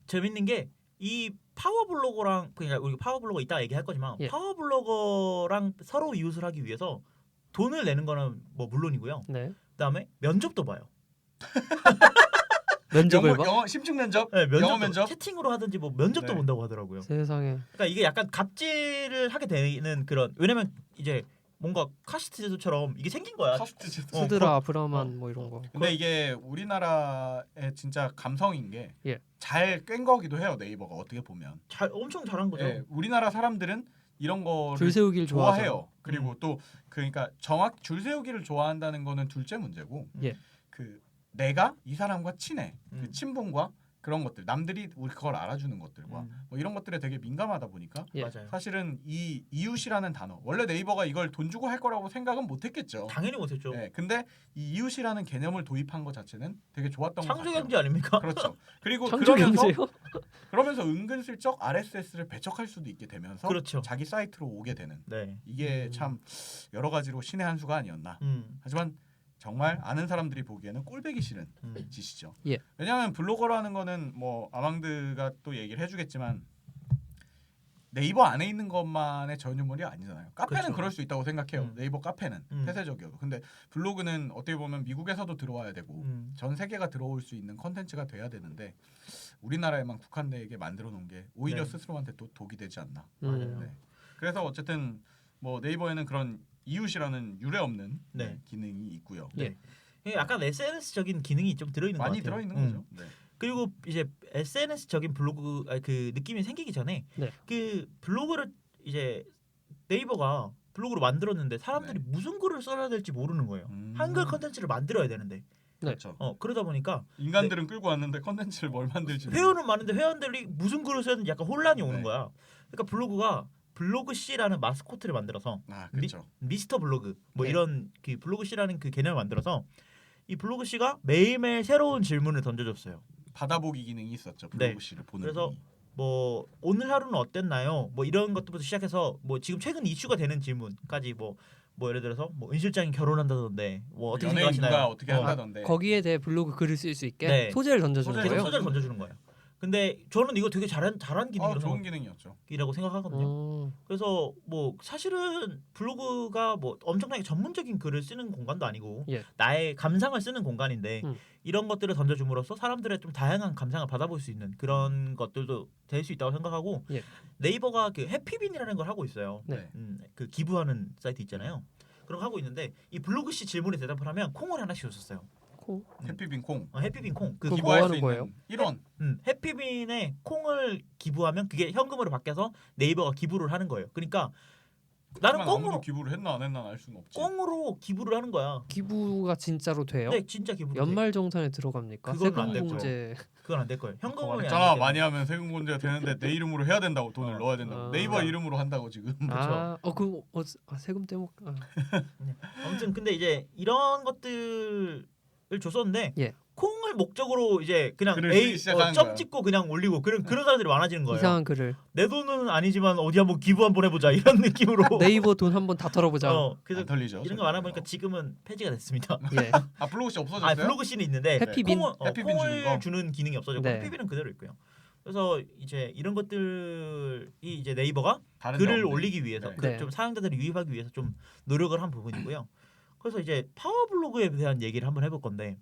재밌는 게 이 파워블로거랑 그러니까 우리 파워블로거 이따 얘기할 거지만 예. 파워블로거랑 서로 이웃을 하기 위해서 돈을 내는 거는 뭐 물론이고요. 네. 그다음에 면접도 봐요. 면접을 봐? 영어 심층 면접, 네, 영어 면접. 채팅으로 하든지 뭐 면접도 네. 본다고 하더라고요. 세상에. 그러니까 이게 약간 갑질을 하게 되는 그런 왜냐면 이제 뭔가 카스트 제도처럼 이게 생긴 거야. 카스트 제도. 수드라 브라만 뭐 이런 거. 근데 이게 우리나라의 진짜 감성인 게 예. 잘 꿰인 거기도 해요. 네이버가 어떻게 보면. 엄청 잘한 거죠. 예, 우리나라 사람들은 이런 거를 줄 세우기를 좋아해요. 좋아해요. 그리고 또 그러니까 정확 줄 세우기를 좋아한다는 거는 둘째 문제고 예. 그 내가 이 사람과 친해. 그 음. 친분과 그런 것들 남들이 우리 그걸 알아주는 것들과 뭐 이런 것들에 되게 민감하다 보니까 예. 맞아요. 사실은 이 이웃이라는 단어 원래 네이버가 이걸 돈 주고 할 거라고 생각은 못했겠죠. 당연히 못했죠. 네, 근데 이 이웃이라는 개념을 도입한 것 자체는 되게 좋았던 것 같아요. 창조경제 아닙니까? 그렇죠. 그리고 창조경제요? 그러면서 은근슬쩍 RSS를 배척할 수도 있게 되면서 그렇죠. 자기 사이트로 오게 되는 네. 이게 참 여러 가지로 신의 한 수가 아니었나. 하지만 정말 아는 사람들이 보기에는 꼴배기 싫은 짓이죠. 예. 왜냐하면 블로거라는 거는 뭐 아망드가 또 얘기를 해주겠지만 네이버 안에 있는 것만의 전유물이 아니잖아요. 카페는 그렇죠. 그럴 수 있다고 생각해요. 네이버 카페는 폐쇄적이어도. 근데 블로그는 어떻게 보면 미국에서도 들어와야 되고 전 세계가 들어올 수 있는 컨텐츠가 돼야 되는데 우리나라에만 국한되게 만들어 놓은 게 오히려 네. 스스로한테 또 독이 되지 않나. 맞아요. 네. 그래서 어쨌든 뭐 네이버에는 그런 이웃이라는 유례 없는 네. 기능이 있고요. 네. 약간 SNS적인 기능이 좀 들어있는 것 많이 같아요. 들어있는 거죠. 네. 그리고 이제 SNS적인 블로그 그 느낌이 생기기 전에 네. 그 블로그를 이제 네이버가 블로그로 만들었는데 사람들이 네. 무슨 글을 써야 될지 모르는 거예요. 한글 컨텐츠를 만들어야 되는데 그렇죠. 그러다 보니까 인간들은 끌고 왔는데 컨텐츠를 뭘 만들지 회원은 많은데 회원들이 무슨 글을 써야 되는지 약간 혼란이 오는 네. 거야. 그러니까 블로그가 블로그 C라는 마스코트를 만들어서 그렇죠. 미스터 블로그 뭐 네. 이런 그 블로그 C라는 그 개념을 만들어서 이 블로그 C가 매일매일 새로운 질문을 던져줬어요. 받아보기 기능이 있었죠. 네. 블로그 C를 보는 그래서 기능이. 뭐 오늘 하루는 어땠나요? 뭐 이런 것부터 시작해서 뭐 지금 최근 이슈가 되는 질문까지 뭐 예를 들어서 뭐 은 실장이 결혼한다던데 뭐 어떻게 연예인 생각하시나요? 누가 어떻게 한다던데. 거기에 대해 블로그 글을 쓸 수 있게 네. 소재를 던져주는 소재를 거예요. 소재를 던져주는 거예요. 근데 저는 이거 되게 잘한 기능이라고 좋은 기능이었죠. 생각하거든요. 그래서 뭐 사실은 블로그가 뭐 엄청나게 전문적인 글을 쓰는 공간도 아니고 예. 나의 감상을 쓰는 공간인데 이런 것들을 던져줌으로써 사람들의 좀 다양한 감상을 받아볼 수 있는 그런 것들도 될 수 있다고 생각하고 예. 네이버가 그 해피빈이라는 걸 하고 있어요. 네. 그 기부하는 사이트 있잖아요. 그런 거 하고 있는데 이 블로그 씨 질문에 대답을 하면 콩을 하나씩 줬었어요. 콩? 해피빈 콩. 해피빈 콩. 그 그거 기부 뭐 기부할 하는 수 거예요? 있는 1원. 해피빈에 콩을 기부하면 그게 현금으로 바뀌어서 네이버가 기부를 하는 거예요. 그러니까 나는 아무도 꽁으로 기부를 했나 안 했나 알 수는 없지. 꽁으로 기부를 하는 거야. 기부가 진짜로 돼요? 네, 진짜 기부. 연말정산에 들어갑니까? 그건 안 될 세금공제. 그건 안 될 거예요. 현금으로 말했잖아. 많이 하면 세금공제가 되는데 내 이름으로 해야 된다고 돈을 넣어야 된다고. 네이버 이름으로 한다고 지금. 세금 때문에. 아무튼 근데 이제 이런 것들을 줬었는데 예. 콩을 목적으로 이제 그냥 글을 쓰기 시작하는 점 거야. 찍고 그냥 올리고 그런 사람들이 많아지는 거예요. 이상한 글을. 내 돈은 아니지만 어디 한번 기부 한번 해보자 이런 느낌으로. 네이버 돈 한번 다 털어보자. 그래서 안 털리죠. 이런 거 많아 보니까 지금은 폐지가 됐습니다. 예. 블로그 씨 없어졌어요? 블로그 씨는 있는데 해피빈. 해피빈 콩을 주는 기능이 없어졌고 네. 해피빈은 그대로 있고요. 그래서 이제 이런 것들이 이제 네이버가 다른 글을 데 없네. 올리기 위해서 네. 네. 좀 사용자들이 유입하기 위해서 좀 노력을 한 부분이고요. 그래서 이제 파워블로그에 대한 얘기를 한번 해볼 건데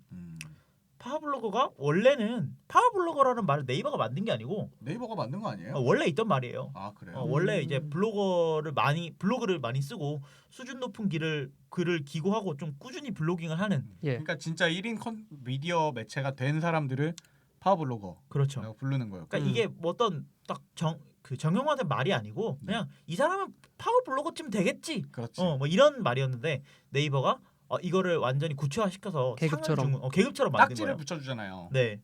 파워블로거가 원래는 파워블로거라는 말을 네이버가 만든 게 아니고 네이버가 만든 거 아니에요? 원래 있던 말이에요. 아 그래요? 원래 이제 블로그를 많이 쓰고 수준 높은 글을 기고하고 좀 꾸준히 블로깅을 하는 예. 그러니까 진짜 1인 미디어 매체가 된 사람들을 파워블로거라고 그렇죠. 부르는 거예요. 그러니까 이게 뭐 어떤 딱 정형화된 말이 아니고 그냥 이 사람은 파워블로거쯤 되겠지. 그렇지. 뭐 이런 말이었는데 네이버가 이거를 완전히 구체화시켜서 계급처럼. 계급처럼 만든 딱지를 거예요. 붙여주잖아요. 네.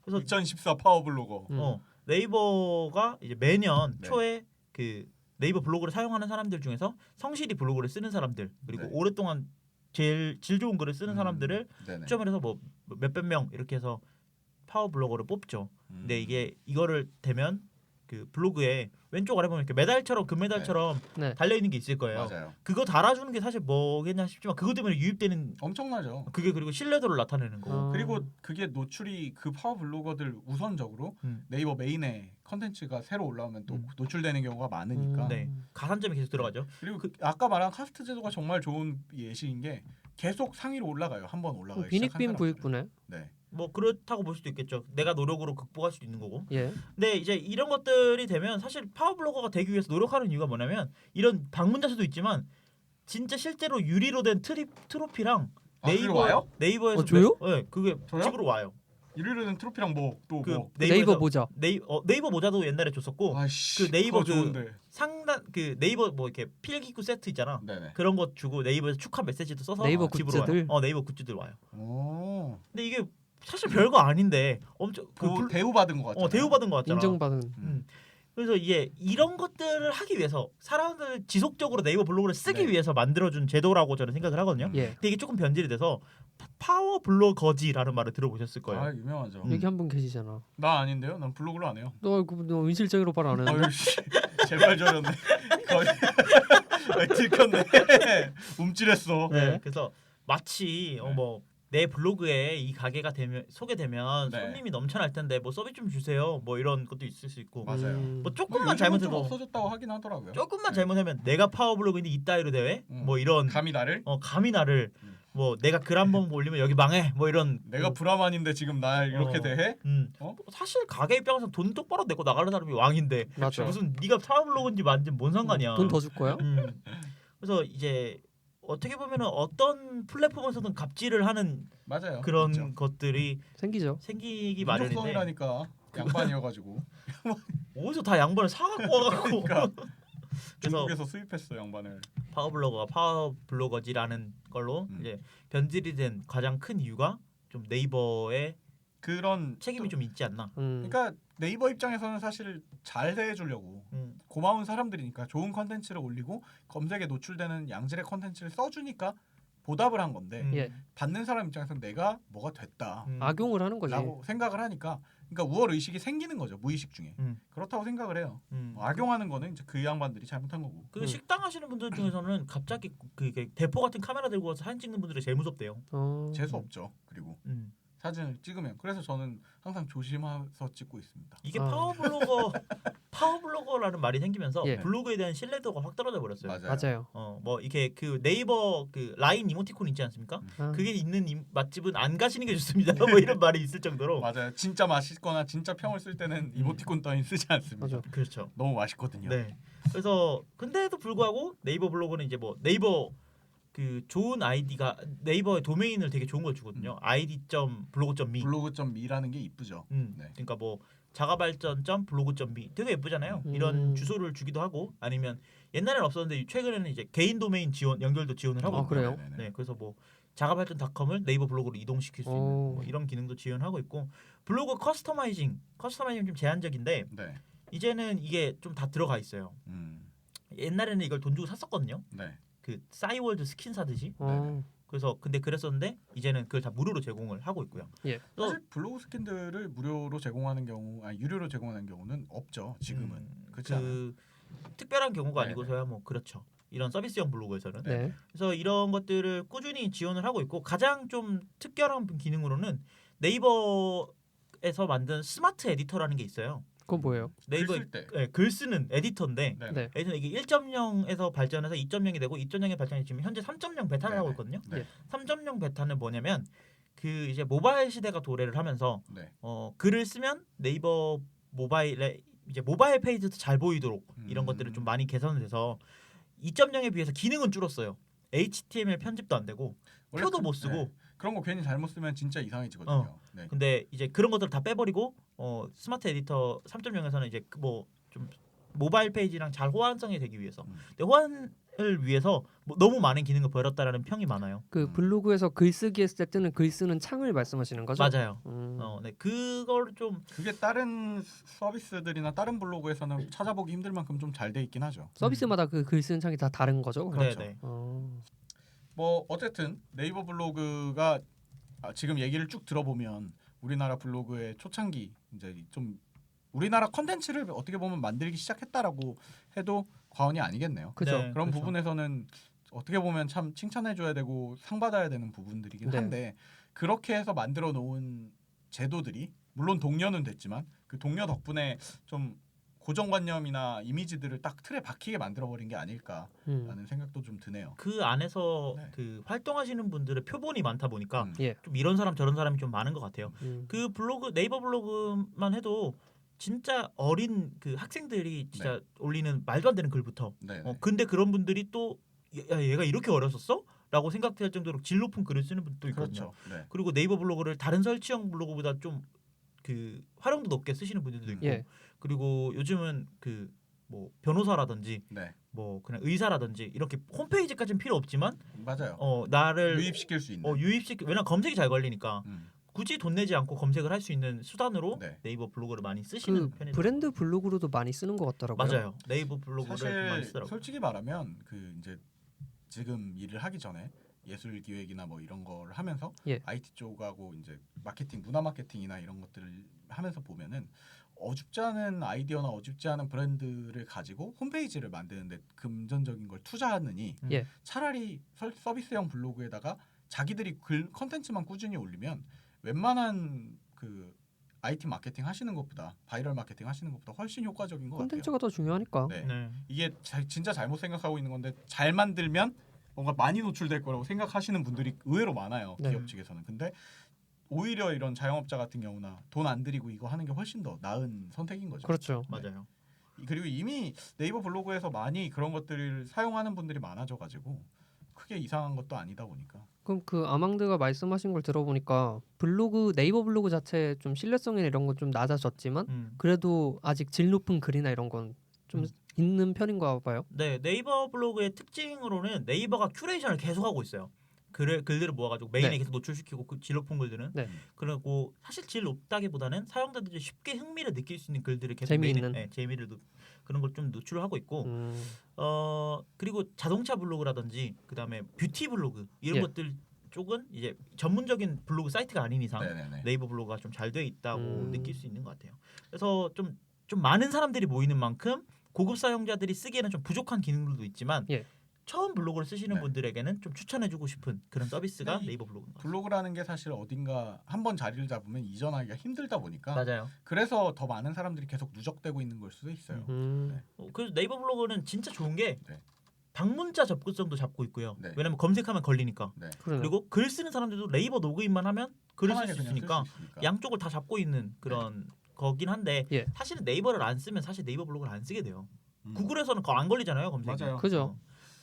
그래서 2014 파워블로거. 네이버가 이제 매년 네. 초에 그 네이버 블로그를 사용하는 사람들 중에서 성실히 블로그를 쓰는 사람들 그리고 네. 오랫동안 제일 질 좋은 글을 쓰는 사람들을 네네. 추첨을 해서 뭐 몇백 명 이렇게 해서 파워 블로거를 뽑죠. 근데 이거를 되면 그 블로그에 왼쪽 아래 보면 이렇게 메달처럼 금메달처럼 네. 달려 있는 게 있을 거예요. 맞아요. 그거 달아주는 게 사실 뭐겠냐 싶지만 그것 때문에 유입되는 엄청나죠. 그게 그리고 신뢰도를 나타내는 거고. 그리고 그게 노출이 그 파워블로거들 우선적으로 네이버 메인에 컨텐츠가 새로 올라오면 또 노출되는 경우가 많으니까. 네. 가산점이 계속 들어가죠. 그리고 아까 말한 카스트 제도가 정말 좋은 예시인 게 계속 상위로 올라가요. 한 번 올라가요. 비닉빈 부익부네. 네. 뭐 그렇다고 볼 수도 있겠죠. 내가 노력으로 극복할 수도 있는 거고. 예. 근데 이제 이런 것들이 되면 사실 파워블로거가 되기 위해서 노력하는 이유가 뭐냐면 이런 방문자 수도 있지만 진짜 실제로 유리로 된 트로피랑 네이버에서 줘요? 네, 그게 줘요? 집으로 와요. 유리로는 트로피랑 또 그 뭐. 네이버 모자. 네이버 모자도 옛날에 줬었고 아이씨, 그 네이버 그거 좋은데. 상단 그 네이버 뭐 이렇게 필기구 세트 있잖아. 네네. 그런 거 주고 네이버에서 축하 메시지도 써서 네이버 집으로 굿즈들? 와요. 네이버 굿즈들 와요. 오. 근데 이게 사실 별거 아닌데 엄청 대우받은 것 같잖아. 대우받은 것 같잖아. 인정받은. 그래서 이게 이런 것들을 하기 위해서 사람들 지속적으로 네이버 블로그를 쓰기 네. 위해서 만들어준 제도라고 저는 생각을 하거든요. 예. 근데 이게 조금 변질이 돼서 파워 블로거지라는 말을 들어보셨을 거예요. 아 유명하죠. 여기 한 분 계시잖아. 나 아닌데요? 난 블로그를 안 해요. 너 은실적으로 말 안 하는데. 어이씨, 제발 저렸네. 거의 들켰네. 움찔했어. 네. 그래서 마치 네. 뭐 내 블로그에 이 가게가 소개되면 네. 손님이 넘쳐날 텐데 뭐 서비스 좀 주세요. 뭐 이런 것도 있을 수 있고. 맞아요. 뭐 뭐 조금만 요즘은 좀 잘못해도 없어졌다고 하긴 하더라고요. 조금만 네. 잘못하면 내가 파워 블로그인데 이따위로 대회 뭐 이런 감히 나를? 감히 나를 뭐 내가 글 한 번 올리면 여기 망해 뭐 이런 내가 브라만인데 지금 날 이렇게 대해? 사실 가게 입장에서 돈 똑바로 내고 나가는 사람이 왕인데 맞아. 무슨 네가 파워 블로그인지 만지면 뭔 상관이야. 돈 더 줄 거야? 그래서 이제 어떻게 보면은 어떤 플랫폼에서든 갑질을 하는 맞아요. 그런 있죠. 것들이 생기죠. 생기기 마련인데 민족성이라니까 양반이어가지고. 어디서 다 양반을 사갖고 와갖고 그러니까 그래서 중국에서 수입했어 양반을. 파워블로거가 파워블로거지라는 걸로 이제 변질이 된 가장 큰 이유가 좀 네이버의 그런 책임이 좀 있지 않나. 그러니까 네이버 입장에서는 사실 잘 대해주려고 고마운 사람들이니까 좋은 컨텐츠를 올리고 검색에 노출되는 양질의 컨텐츠를 써주니까 보답을 한 건데 예. 받는 사람 입장에서는 내가 뭐가 됐다 악용을 하는 거지. 라고 생각을 하니까 그러니까 우월 의식이 생기는 거죠. 무의식 중에. 그렇다고 생각을 해요. 악용하는 거는 이제 그 양반들이 잘못한 거고. 그 식당 하시는 분들 중에서는 갑자기 그게 대포 같은 카메라 들고 와서 사진 찍는 분들이 제일 무섭대요. 재수 없죠. 그리고 사진을 찍으면 그래서 저는 항상 조심해서 찍고 있습니다. 이게 파워블로거라는 말이 생기면서 예. 블로그에 대한 신뢰도가 확 떨어져 버렸어요. 맞아요. 뭐 이게 그 네이버 그 라인 이모티콘 있지 않습니까? 그게 있는 맛집은 안 가시는 게 좋습니다. 뭐 이런 말이 있을 정도로. 맞아요. 진짜 맛있거나 진짜 평을 쓸 때는 이모티콘 따윈 쓰지 않습니다. 맞아. 그렇죠. 너무 맛있거든요. 네. 그래서 근데도 불구하고 네이버 블로그는 이제 뭐 네이버 그 좋은 아이디가 네이버의 도메인을 되게 좋은 걸 주거든요. id.블로그.me 블로그.me라는 게 이쁘죠. 네. 그러니까 뭐 자가발전.블로그.me 되게 예쁘잖아요. 이런 주소를 주기도 하고 아니면 옛날에는 없었는데 최근에는 이제 개인 도메인 지원 연결도 지원을 하고 있고요. 그래요? 네. 그래서 뭐 자가발전.com을 네이버 블로그로 이동시킬 수 있는 뭐 이런 기능도 지원하고 있고 블로그 커스터마이징 좀 제한적인데 네. 이제는 이게 좀 다 들어가 있어요. 옛날에는 이걸 돈 주고 샀었거든요. 네. 그 싸이월드 스킨 사듯이. 네. 그래서 근데 그랬었는데 이제는 그걸 다 무료로 제공을 하고 있고요. 예. 사실 블로그 스킨들을 무료로 제공하는 경우, 아니 유료로 제공하는 경우는 없죠. 지금은 그렇지 않아요? 특별한 경우가 네네. 아니고서야 뭐 그렇죠. 이런 서비스형 블로그에서는. 네. 그래서 이런 것들을 꾸준히 지원을 하고 있고 가장 좀 특별한 기능으로는 네이버에서 만든 스마트 에디터라는 게 있어요. 그건 뭐예요? 네이버 글 쓸 때. 글 쓰는 에디터인데 네. 네. 이게 1.0에서 발전해서 2.0이 되고 2.0의 발전이 지금 현재 3.0 베타를 네네. 하고 있거든요. 네. 3.0 베타는 뭐냐면 그 이제 모바일 시대가 도래를 하면서 네. 글을 쓰면 네이버 모바일에 이제 모바일 페이지도 잘 보이도록 이런 것들을 좀 많이 개선돼서 2.0에 비해서 기능은 줄었어요. HTML 편집도 안 되고 표도 못 쓰고 네. 그런 거 괜히 잘못 쓰면 진짜 이상해지거든요. 네. 근데 이제 그런 것들을 다 빼버리고 스마트 에디터 3.0에서는 이제 뭐 좀 모바일 페이지랑 잘 호환성이 되기 위해서 근데 호환을 위해서 뭐 너무 많은 기능을 버렸다라는 평이 많아요. 그 블로그에서 글쓰기 했을 때 뜨는 글 쓰는 창을 말씀하시는 거죠? 맞아요. 네 그걸 좀 그게 다른 서비스들이나 다른 블로그에서는 찾아보기 힘들 만큼 좀 잘 돼 있긴 하죠. 서비스마다 그 글 쓰는 창이 다 다른 거죠? 그렇죠. 네네. 뭐 어쨌든 네이버 블로그가 지금 얘기를 쭉 들어보면 우리나라 블로그의 초창기 이제 좀 우리나라 컨텐츠를 어떻게 보면 만들기 시작했다라고 해도 과언이 아니겠네요. 그죠. 네, 그런 그렇죠. 부분에서는 어떻게 보면 참 칭찬해줘야 되고 상 받아야 되는 부분들이긴 네. 한데 그렇게 해서 만들어 놓은 제도들이 물론 동료는 됐지만 그 동료 덕분에 좀 고정관념이나 이미지들을 딱 틀에 박히게 만들어버린 게 아닐까라는 생각도 좀 드네요. 그 안에서 네. 그 활동하시는 분들의 표본이 많다 보니까 예. 좀 이런 사람 저런 사람이 좀 많은 것 같아요. 그 블로그 네이버 블로그만 해도 진짜 어린 그 학생들이 진짜 올리는 말도 안 되는 글부터 네. 근데 그런 분들이 또 야, 얘가 이렇게 어렸었어? 라고 생각될 정도로 질 높은 글을 쓰는 분도 있거든요. 그렇죠. 네. 그리고 네이버 블로그를 다른 설치형 블로그보다 좀 그 활용도 높게 쓰시는 분들도 있고 예. 그리고 요즘은 그 뭐 변호사라든지 네. 뭐 그냥 의사라든지 이렇게 홈페이지까지는 필요 없지만 맞아요. 나를 유입시킬 수 있는. 유입시키 왜냐면 검색이 잘 걸리니까 굳이 돈 내지 않고 검색을 할 수 있는 수단으로 네. 네이버 블로그를 많이 쓰시는 그 편이에요. 브랜드 블로그로도 많이 쓰는 것 같더라고요. 맞아요. 네이버 블로그를 좀 많이 사실 쓰더라고요. 솔직히 말하면 그 이제 지금 일을 하기 전에 예술 기획이나 뭐 이런 걸 하면서 예. IT 쪽하고 이제 마케팅, 문화 마케팅이나 이런 것들을 하면서 보면은 어줍지 않은 아이디어나 어줍지 않은 브랜드를 가지고 홈페이지를 만드는데 금전적인 걸 투자하느니 예. 차라리 서비스형 블로그에다가 자기들이 글 컨텐츠만 꾸준히 올리면 웬만한 그 IT 마케팅 하시는 것보다 바이럴 마케팅 하시는 것보다 훨씬 효과적인 것 같아요. 콘텐츠가 더 중요하니까. 네. 네. 이게 진짜 잘못 생각하고 있는 건데 잘 만들면 뭔가 많이 노출될 거라고 생각하시는 분들이 의외로 많아요. 네. 기업 측에서는. 근데 오히려 이런 자영업자 같은 경우나 돈 안 들이고 이거 하는 게 훨씬 더 나은 선택인 거죠. 그렇죠. 맞아요. 그리고 이미 네이버 블로그에서 많이 그런 것들을 사용하는 분들이 많아져가지고 크게 이상한 것도 아니다 보니까. 그럼 그 아망드가 말씀하신 걸 들어보니까 블로그 네이버 블로그 자체 좀 신뢰성이나 이런 건 좀 낮아졌지만 그래도 아직 질 높은 글이나 이런 건 좀 있는 편인가 봐요. 네, 네이버 블로그의 특징으로는 네이버가 큐레이션을 계속하고 있어요. 글들을 모아가지고 메인에 네. 계속 노출시키고 그 질 높은 글들은 네. 그리고 사실 질 높다기보다는 사용자들이 쉽게 흥미를 느낄 수 있는 글들을 계속 재미있는. 메인에 재미를 그런 걸 좀 노출을 하고 있고 그리고 자동차 블로그라든지 그다음에 뷰티 블로그 이런 예. 것들 쪽은 이제 전문적인 블로그 사이트가 아닌 이상 네네네. 네이버 블로그가 좀 잘 돼 있다고 느낄 수 있는 것 같아요. 그래서 좀 많은 사람들이 모이는 만큼 고급 사용자들이 쓰기에는 좀 부족한 기능들도 있지만 예. 처음 블로그를 쓰시는 네. 분들에게는 좀 추천해주고 싶은 그런 서비스가 네, 네이버 블로그인 것 같아요. 블로그라는 게 사실 어딘가 한번 자리를 잡으면 이전하기가 힘들다 보니까 맞아요. 그래서 더 많은 사람들이 계속 누적되고 있는 걸 수도 있어요. 네. 그래서 네이버 블로그는 진짜 좋은 게 네. 방문자 접근성도 잡고 있고요. 네. 왜냐면 검색하면 걸리니까. 네. 그러네요. 그리고 글 쓰는 사람들도 네이버 로그인만 하면 글을 쓸 편하게 수 그냥 쓸 있으니까 수 있으니까. 양쪽을 다 잡고 있는 그런 거긴 한데 예. 사실은 네이버를 안 쓰면 사실 네이버 블로그를 안 쓰게 돼요. 음. 구글에서는 안 걸리잖아요, 검색이. 맞아요. 그죠.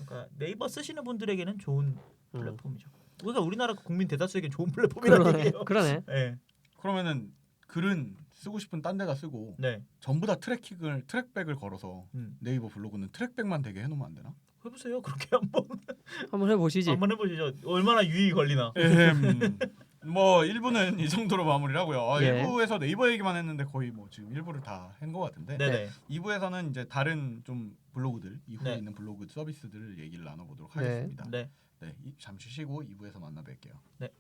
그러니까 네이버 쓰시는 분들에게는 좋은 음. 플랫폼이죠. 그러니까 우리나라 국민 대다수에게 좋은 플랫폼이라는 그러네. 얘기예요. 그러네. 네. 그러면은 글은 쓰고 싶은 딴 데다 쓰고 네. 전부 다 트랙백을 걸어서 음. 네이버 블로그는 트랙백만 되게 해놓으면 안 되나? 해보세요. 그렇게 한번 한번 해보시지. 한번 해보시죠. 얼마나 유익이 걸리나. 뭐 1부는 이 정도로 마무리를 하고요. 예. 1부에서 네이버 얘기만 했는데 거의 뭐 지금 1부를 다 한 것 같은데 네네. 2부에서는 이제 다른 좀 블로그들 이후에 네. 있는 블로그 서비스들을 얘기를 나눠보도록 네. 하겠습니다. 네. 네, 잠시 쉬고 2부에서 만나 뵐게요. 네.